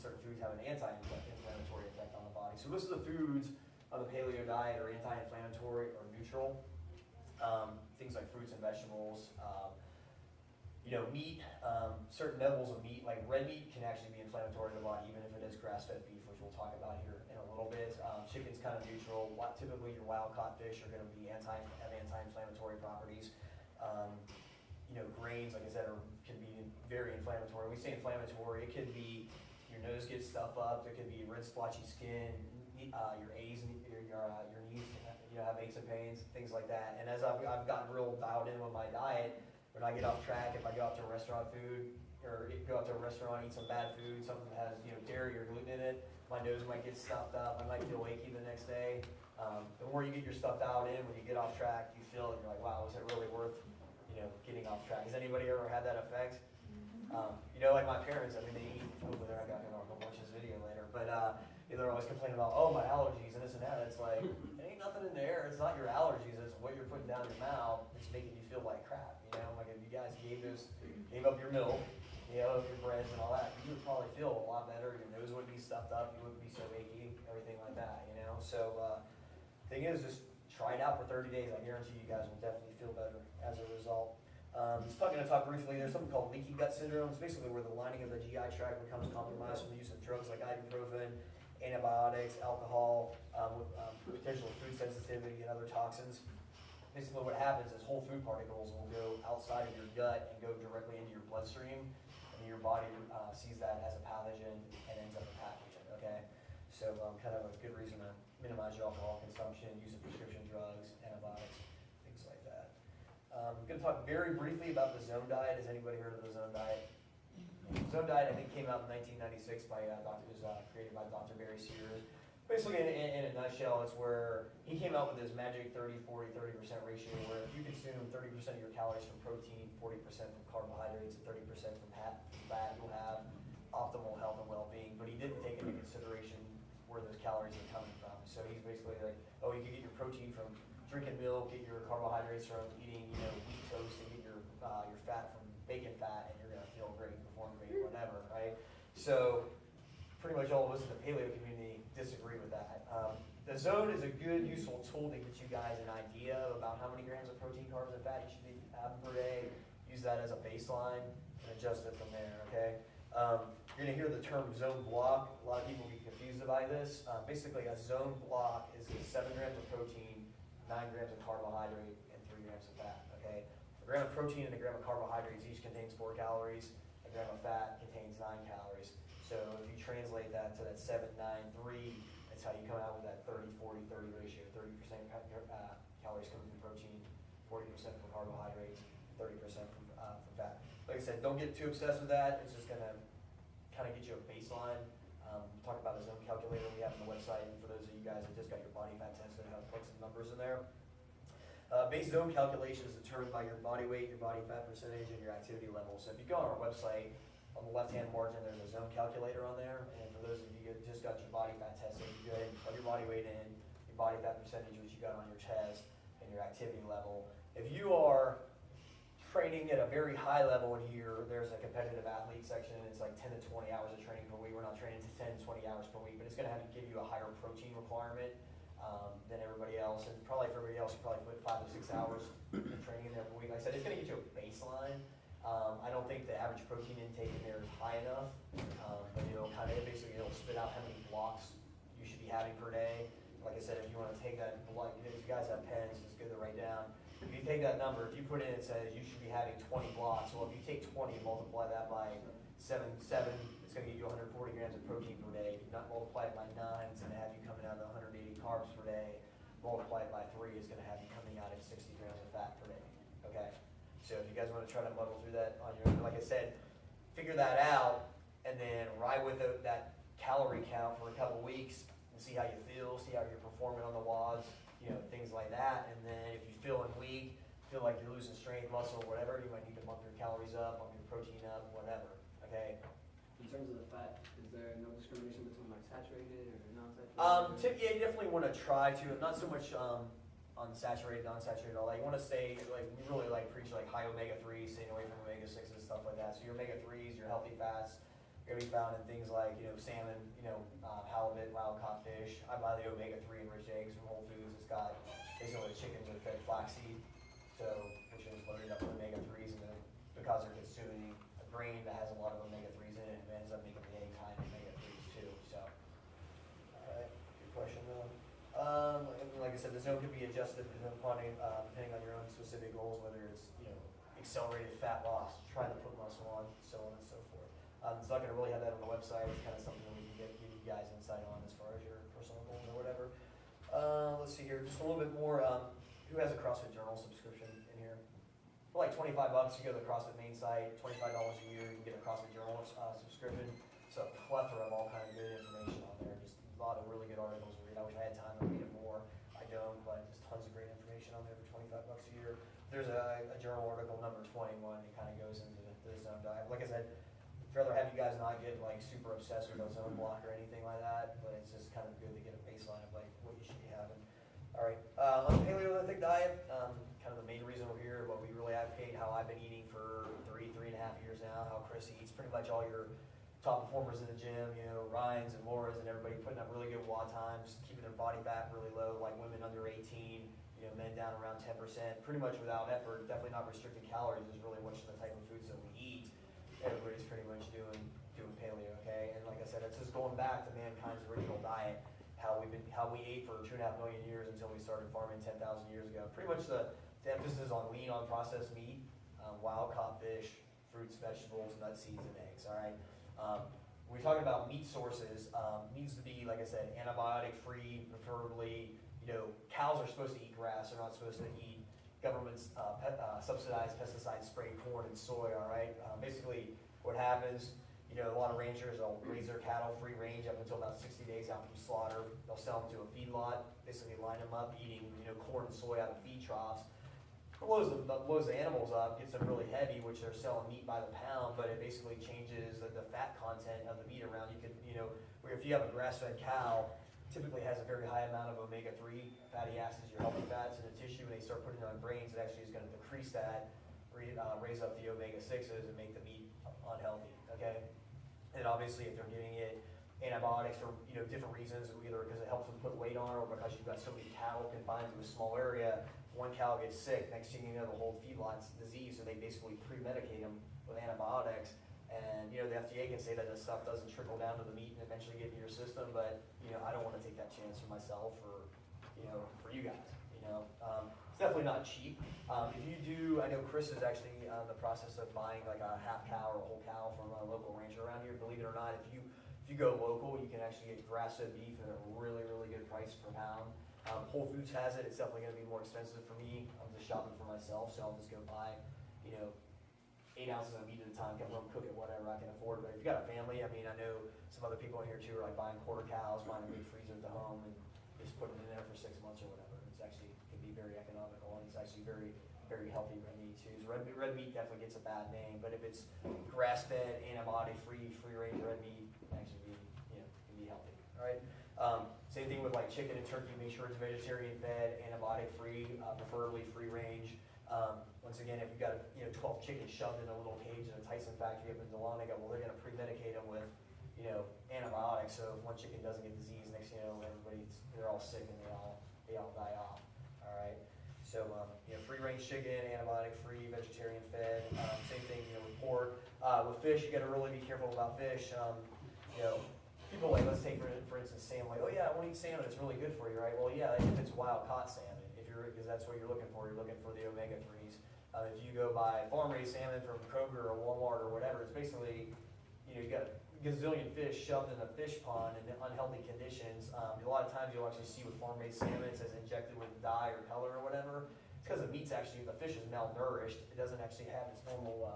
certain foods have an anti-inflammatory effect on the body. So most of the foods on the paleo diet are anti-inflammatory or neutral. Things like fruits and vegetables, meat, certain levels of meat, like red meat can actually be inflammatory to the body, even if it is grass-fed beef, which we'll talk about here in a little bit. Chicken's kind of neutral. Typically your wild-caught fish are going to be have anti-inflammatory properties. Grains, like I said, can be very inflammatory. When we say inflammatory, it could be your nose gets stuffed up, it could be red splotchy skin, your knees, have aches and pains, things like that. And as I've gotten real dialed in with my diet, when I get off track, if I go out to a restaurant eat some bad food, something that has dairy or gluten in it, my nose might get stuffed up, I might feel achy the next day. The more you get your stuff dialed in, when you get off track, you feel it, you're like, wow, was it really worth getting off track? Has anybody ever had that effect? Like my parents, they eat, hopefully they're not going to watch this video later, but they're always complaining about, oh, my allergies and this and that. It's like, there ain't nothing in there. It's not your allergies. It's what you're putting down your mouth. It's making you feel like crap. Like if you guys gave up your milk, your breads and all that, you would probably feel a lot better. Your nose wouldn't be stuffed up. You wouldn't be so achy, everything like that, So thing is, just try it out for 30 days. I guarantee you guys will definitely feel better as a result. Just going to talk briefly, there's something called leaky gut syndrome. It's basically where the lining of the GI tract becomes compromised from the use of drugs like ibuprofen, antibiotics, alcohol, potential food sensitivity, and other toxins. Basically what happens is whole food particles will go outside of your gut and go directly into your bloodstream, and your body sees that as a pathogen and ends up a pathogen, okay? So kind of a good reason to minimize your alcohol consumption, use of prescription drugs, antibiotics, things like that. I'm going to talk very briefly about the zone diet. Has anybody heard of the zone diet? The zone diet, I think, came out in 1996 by created by Dr. Barry Sears. Basically, in a nutshell, it's where he came out with this magic 30-40-30% ratio, where if you consume 30% of your calories from protein, 40% from carbohydrates, and 30% from fat, you'll have optimal health and well-being. But he didn't take into consideration where those calories are coming from. So he's basically like, oh, you can get your protein from drinking milk, get your carbohydrates from eating, wheat toast, and get your fat from bacon fat, and you're gonna feel great, perform great, whatever, right? So pretty much all of us in the paleo community disagree with that. The zone is a good, useful tool to get you guys an idea about how many grams of protein, carbs, and fat you should be having per day. Use that as a baseline and adjust it from there, okay? You're gonna hear the term zone block. A lot of people get confused by this. Basically, a zone block is 7 grams of protein, 9 grams of carbohydrate, and 3 grams of fat, okay? A gram of protein and a gram of carbohydrates each contains 4 calories. A gram of fat contains 9 calories. So if you translate that to that 7, 9, 3, that's how you come out with that 30-40-30 ratio. 30% calories coming from protein, 40% from carbohydrates, 30% from fat. Like I said, don't get too obsessed with that. It's just going to kind of get you a baseline. Talk about the zone calculator we have on the website. And for those of you guys that just got your body fat test, that have put some numbers in there. Base zone calculation is determined by your body weight, your body fat percentage, and your activity level. So if you go on our website, on the left-hand margin, there's a zone calculator on there. And for those of you that just got your body fat test, you go ahead and plug your body weight in, your body fat percentage, which you got on your chest, and your activity level. If you are training at a very high level in here, there's a competitive athlete section. It's like 10 to 20 hours of training per week. We're not training to 10, 20 hours per week, but it's going to have to give you a higher protein requirement than everybody else. And probably for everybody else, you probably put 5 to 6 hours of training in there per week. Like I said, it's going to get you a baseline. I don't think the average protein intake in there is high enough, but it'll spit out how many blocks you should be having per day. Like I said, if you want to take that block, if you guys have pens, it's good to write down. If you take that number, if you put in, it says you should be having 20 blocks. Well, if you take 20 and multiply that by 7, it's going to get you 140 grams of protein per day. If you not multiply it by 9, it's going to have you coming out at 180 carbs per day. Multiply it by 3, it's going to have you coming out at 60 grams of fat per day. Okay? So if you guys want to try to muddle through that on your own, like I said, figure that out and then ride with that calorie count for a couple weeks and see how you feel, see how you're performing on the WODs, things like that. And then if you're feeling weak, feel like you're losing strength, muscle, whatever, you might need to bump your calories up, bump your protein up, whatever. Okay? In terms of the fat, is there no discrimination between like saturated or non-saturated? Yeah, you definitely want to try to, not so much unsaturated, non-saturated, all that. You want to stay, we really preach high omega-3s, staying away from omega-6s, stuff like that. So your omega-3s, your healthy fats, gonna be found in things like, salmon, halibut, wild caught fish. I buy the omega-3 enriched eggs from Whole Foods. It's got, basically the chickens are fed flaxseed, which is loaded up with omega-3s, and then because they're consuming a grain that has a lot of omega-3s in it, it ends up making the eggs high in omega-3s too, so. Alright, good question though. Like I said, the zone can be adjusted depending on your own specific goals, whether it's, accelerated fat loss, trying to put muscle on, so on and so forth. It's not gonna really have that on the website. It's kind of something that we can give you guys insight on as far as your personal goals or whatever. Let's see here, just a little bit more, who has a CrossFit Journal subscription in here? For like $25, you go to the CrossFit main site, $25 a year, you can get a CrossFit Journal subscription. So a plethora of all kinds of good information on there, just a lot of really good articles to read. I wish I had time to read it more. I don't, but just tons of great information on there for $25 a year. There's a journal article number 21, it kind of goes into the zone diet. Like I said, I'd rather have you guys not get like super obsessed with a zone block or anything like that, but it's just kind of good to get a baseline of like what you should be having. All right, on the Paleolithic diet, kind of the main reason we're here, what we really advocate, how I've been eating for 3.5 years now, how Chris eats, pretty much all your top performers in the gym, Ryan's and Laura's and everybody putting up really good WOD times, keeping their body fat really low, like women under 18, men down around 10%, pretty much without effort, definitely not restricting calories is really much the type of foods that we eat. Everybody's pretty much doing paleo, okay? And like I said, it's just going back to mankind's original diet, how we ate for 2.5 million years until we started farming 10,000 years ago. Pretty much the emphasis on lean on processed meat, wild caught fish, fruits, vegetables, nuts, seeds, and eggs, all right? When we're talking about meat sources, needs to be, like I said, antibiotic free, preferably. Cows are supposed to eat grass, they're not supposed to eat government's subsidized pesticide sprayed corn and soy, all right? Basically, what happens, a lot of ranchers, they'll raise their cattle free range up until about 60 days out from slaughter. They'll sell them to a feedlot, basically line them up eating, corn and soy out of feed troughs. Blows the animals up, gets them really heavy, which they're selling meat by the pound, but it basically changes the fat content of the meat around. You could, where if you have a grass-fed cow, typically has a very high amount of omega-3 fatty acids, your healthy fats in the tissue, and they start putting it on grains, it actually is going to decrease that, raise up the omega-6s and make the meat unhealthy, okay? And obviously if they're giving it antibiotics for different reasons, either because it helps them put weight on or because you've got so many cattle confined to a small area, one cow gets sick, next thing you know the whole feedlot's diseased, so they basically pre-medicate them with antibiotics. And the FDA can say that this stuff doesn't trickle down to the meat and eventually get into your system, but I don't want to take that chance for myself or for you guys. It's definitely not cheap. If you do, I know Chris is actually in the process of buying like a half cow or a whole cow from a local rancher around here. Believe it or not, if you go local, you can actually get grass-fed beef at a really, really good price per pound. Whole Foods has it. It's definitely going to be more expensive for me. I'm just shopping for myself, so I'll just go buy 8 ounces of meat at a time, come home, cook it, whatever I can afford. But if you've got a family, I know some other people in here too are like buying quarter cows, buying a big freezer at the home, and just putting it in there for 6 months or whatever. It's actually can be very economical, and it's actually very, very healthy red meat too. So red meat definitely gets a bad name, but if it's grass-fed, antibiotic-free, free-range red meat, it can actually be, can be healthy. All right. Same thing with like chicken and turkey. Make sure it's vegetarian-fed, antibiotic-free, preferably free-range. Once again, if you've got 12 chickens shoved in a little cage in a Tyson factory up in Dahlonega, well, they're going to pre-medicate them with, antibiotics. So if one chicken doesn't get disease, next thing you know, they're all sick and they all die off. All right. So free-range chicken, antibiotic-free, vegetarian-fed. Same thing, with pork. With fish, you got to really be careful about fish. People like, let's take for instance salmon. Like, oh yeah, I want to eat salmon. It's really good for you, right? Well, yeah, if it's wild-caught salmon. Because that's what you're looking for. You're looking for the omega-3s. If you go buy farm-raised salmon from Kroger or Walmart or whatever, it's basically, you got a gazillion fish shoved in a fish pond in unhealthy conditions. A lot of times you'll actually see with farm-raised salmon, it says injected with dye or color or whatever. It's because the meat's actually, the fish is malnourished. It doesn't actually have its normal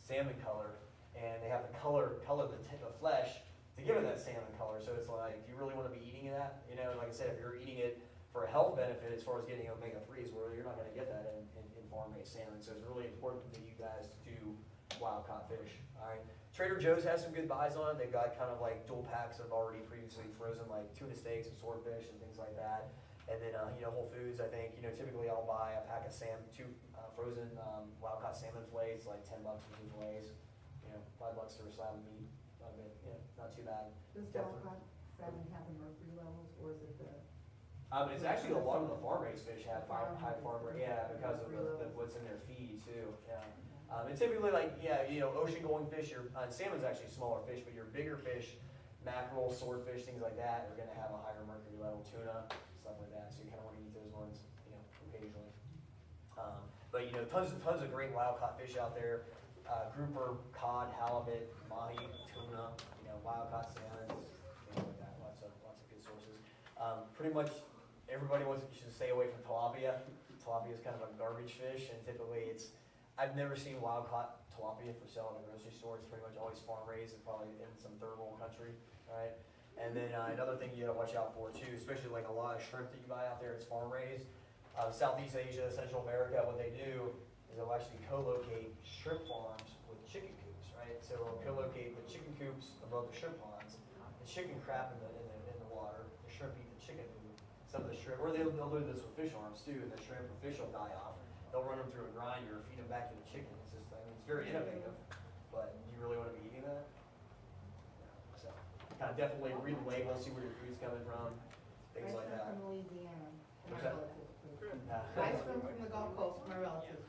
salmon color. And they have to color the flesh to give it that salmon color. So it's like, do you really want to be eating that? Like I said, if you're eating it for a health benefit as far as getting omega-3s, where you're not going to get that in farm-raised salmon. So it's really important that you guys do wild-caught fish. All right. Trader Joe's has some good buys on it. They've got kind of like dual packs of already previously frozen like tuna steaks and swordfish and things like that. And then Whole Foods, I think typically I'll buy a pack of two frozen wild-caught salmon fillets, like $10 for 2 fillets. $5 for a slab of meat. quite a bit, not too bad. Does Definitely. wild-caught salmon have the mercury levels, or is it the? It's actually a lot of the farm-raised fish have Farm high farmer, raised, because of mercury levels. what's in their feed too, yeah. And typically like, ocean-going fish, salmon's actually a smaller fish, but your bigger fish, mackerel, swordfish, things like that, are gonna have a higher mercury level, tuna, stuff like that, so you kinda wanna eat those ones, occasionally. But tons of great wild-caught fish out there, grouper, cod, halibut, mahi, tuna, wild-caught salmon, things like that, lots of good sources. Pretty much everybody wants, you should stay away from tilapia. Tilapia is kind of a garbage fish, and typically I've never seen wild-caught tilapia for sale in a grocery store. It's pretty much always farm-raised, and probably in some third world country, right? And then another thing you gotta watch out for too, especially like a lot of shrimp that you buy out there, it's farm-raised. Southeast Asia, Central America, what they do is they'll actually co-locate shrimp farms with chicken coops, right? So they'll co-locate the chicken coops above the shrimp ponds, the chicken crap in the water, the shrimp eat the chicken food. Some of the shrimp, or they'll do this with fish arms too, and the shrimp or fish will die off. They'll run them through a grinder, feed them back to the chicken. It's just, it's very innovative, but do you really want to be eating that? No. So, kind of definitely read the label, see where your food's coming from, things Ice like cream that. from Louisiana, my What's that? relatives. Uh, Ice cream from the Gulf Coast, my relatives.